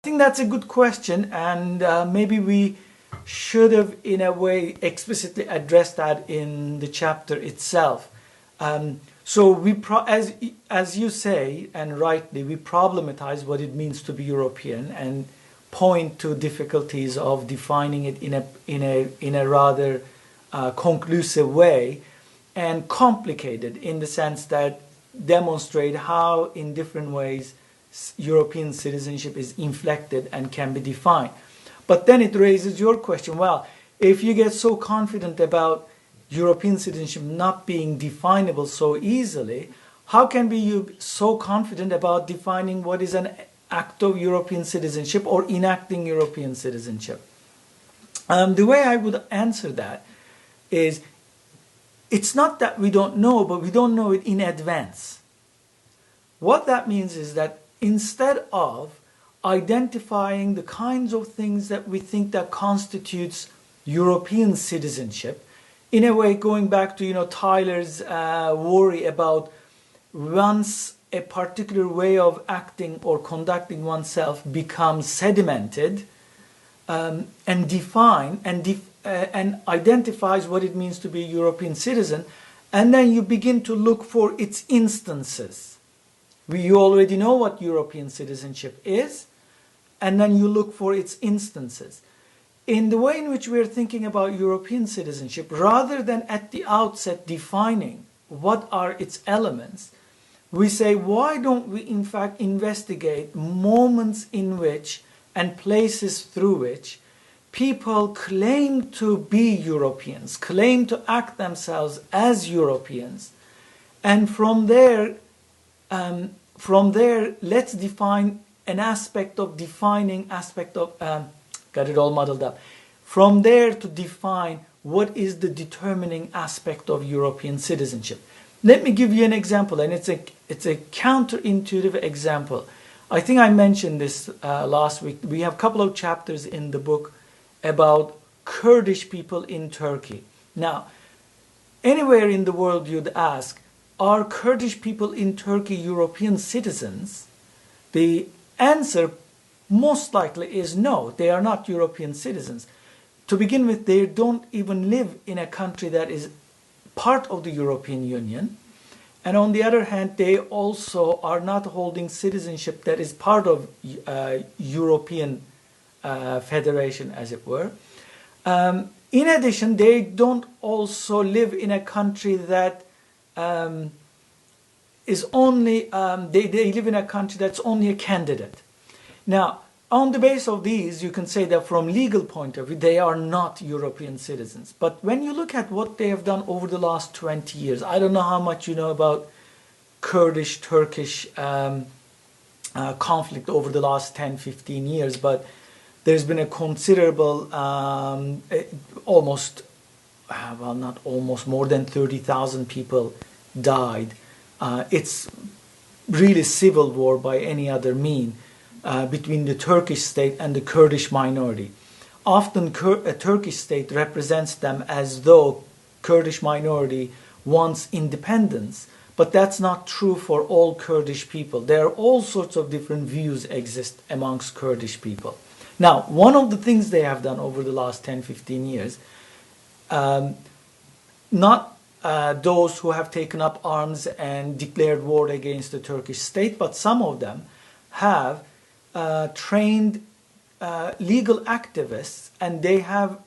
I think that's a good question, and maybe we should have, in a way, explicitly addressed that in the chapter itself. So as you say, and rightly, we problematize what it means to be European and point to difficulties of defining it in a rather conclusive way, and complicated in the sense that demonstrate how in different ways European citizenship is inflected and can be defined. But then it raises your question, well, if you get so confident about European citizenship not being definable so easily, how can you be so confident about defining what is an act of European citizenship or enacting European citizenship? The way I would answer that is, it's not that we don't know, but we don't know it in advance. What that means is that instead of identifying the kinds of things that we think that constitutes European citizenship, in a way going back to Tyler's worry about once a particular way of acting or conducting oneself becomes sedimented and defined and identifies what it means to be a European citizen, and then you begin to look for its instances. You already know what European citizenship is, and then you look for its instances. In the way in which we are thinking about European citizenship, rather than at the outset defining what are its elements, we say, why don't we in fact investigate moments in which and places through which people claim to be Europeans, claim to act themselves as Europeans, and from there, let's define an aspect of got it all muddled up. From there to define what is the determining aspect of European citizenship. Let me give you an example, and it's a counterintuitive example. I think I mentioned this last week. We have a couple of chapters in the book about Kurdish people in Turkey. Now, anywhere in the world you'd ask, are Kurdish people in Turkey European citizens? The answer most likely is no, they are not European citizens. To begin with, they don't even live in a country that is part of the European Union. And on the other hand, they also are not holding citizenship that is part of European Federation, as it were. In addition, they don't also live in a country that is only, they live in a country that's only a candidate. Now, on the basis of these, you can say that from legal point of view, they are not European citizens. But when you look at what they have done over the last 20 years, I don't know how much you know about Kurdish-Turkish conflict over the last 10, 15 years, but there's been a considerable, more than 30,000 people died. It's really civil war by any other mean. Between the Turkish state and the Kurdish minority. Often a Turkish state represents them as though Kurdish minority wants independence, but that's not true for all Kurdish people. There are all sorts of different views exist amongst Kurdish people. Now, one of the things they have done over the last 10, 15 years, not those who have taken up arms and declared war against the Turkish state, but some of them have trained legal activists, and they have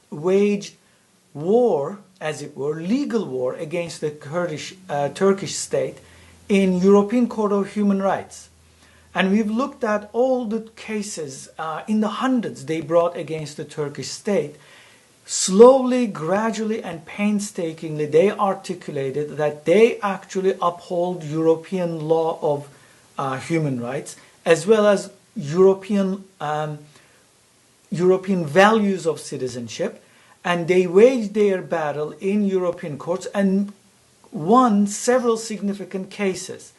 waged war, as it were, legal war against the Turkish state in European Court of Human Rights. And we've looked at all the cases in the hundreds they brought against the Turkish state. Slowly, gradually, and painstakingly, they articulated that they actually uphold European law of human rights, as well as European values of citizenship, and they waged their battle in European courts and won several significant cases.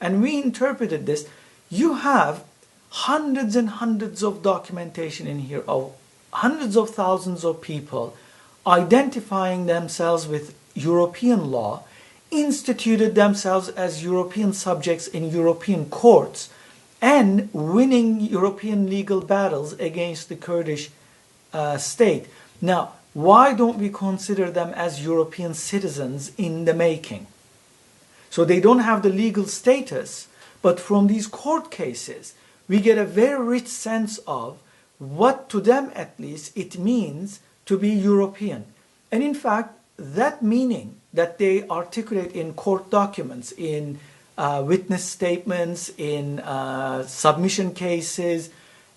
And we interpreted this. You have hundreds and hundreds of documentation in here of hundreds of thousands of people identifying themselves with European law, instituted themselves as European subjects in European courts, and winning European legal battles against the Kurdish state. Now, why don't we consider them as European citizens in the making? So they don't have the legal status, but from these court cases, we get a very rich sense of what, to them at least, it means to be European. And in fact, that meaning that they articulate in court documents, in witness statements, in submission cases,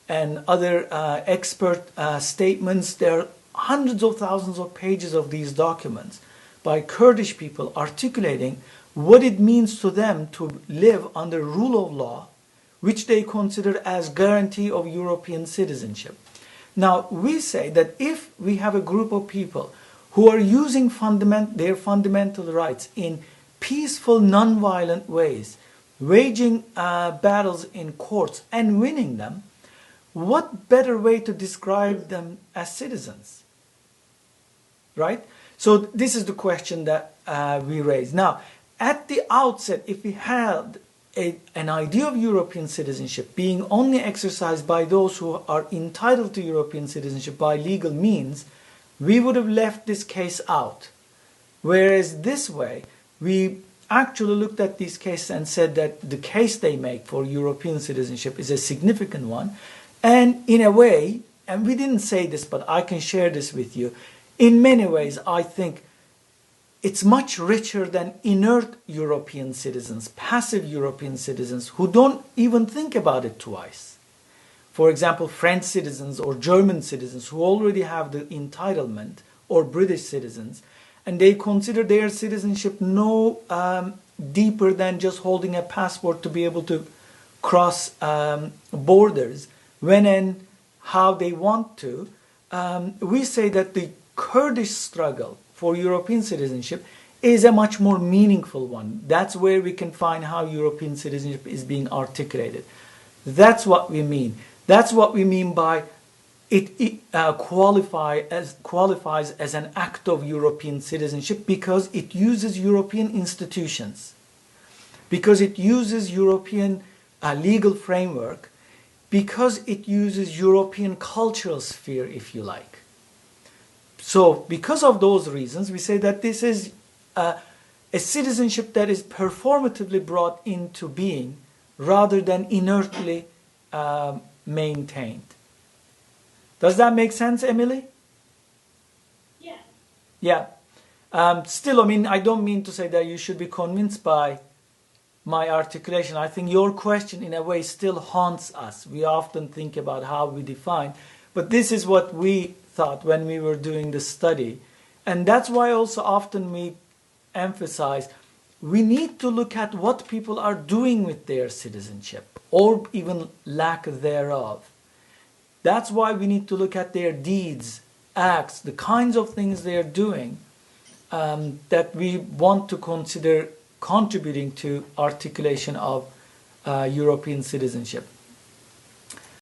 and other expert statements, there are hundreds of thousands of pages of these documents by Kurdish people articulating what it means to them to live under rule of law, which they consider as guarantee of European citizenship. Now, we say that if we have a group of people who are using their fundamental rights in peaceful, non-violent ways, waging battles in courts and winning them, what better way to describe them as citizens? Right? So this is the question that we raise. Now, at the outset, if we had an idea of European citizenship being only exercised by those who are entitled to European citizenship by legal means, we would have left this case out. Whereas this way, we actually looked at these cases and said that the case they make for European citizenship is a significant one. And in a way, and we didn't say this, but I can share this with you, in many ways, I think it's much richer than inert European citizens, passive European citizens who don't even think about it twice. For example, French citizens or German citizens who already have the entitlement, or British citizens, and they consider their citizenship no deeper than just holding a passport to be able to cross borders when and how they want to. We say that the Kurdish struggle for European citizenship is a much more meaningful one. That's where we can find how European citizenship is being articulated. That's what we mean. That's what we mean by it qualifies as an act of European citizenship because it uses European institutions, because it uses European legal framework, because it uses European cultural sphere, if you like. So because of those reasons, we say that this is a citizenship that is performatively brought into being rather than inertly maintained. Does that make sense, Emily? Yeah. Yeah. Still, I mean, I don't mean to say that you should be convinced by my articulation. I think your question, in a way, still haunts us. We often think about how we define, but this is what we thought when we were doing the study. And that's why also often we emphasize we need to look at what people are doing with their citizenship, or even lack thereof. That's why we need to look at their deeds, acts, the kinds of things they are doing that we want to consider contributing to articulation of European citizenship.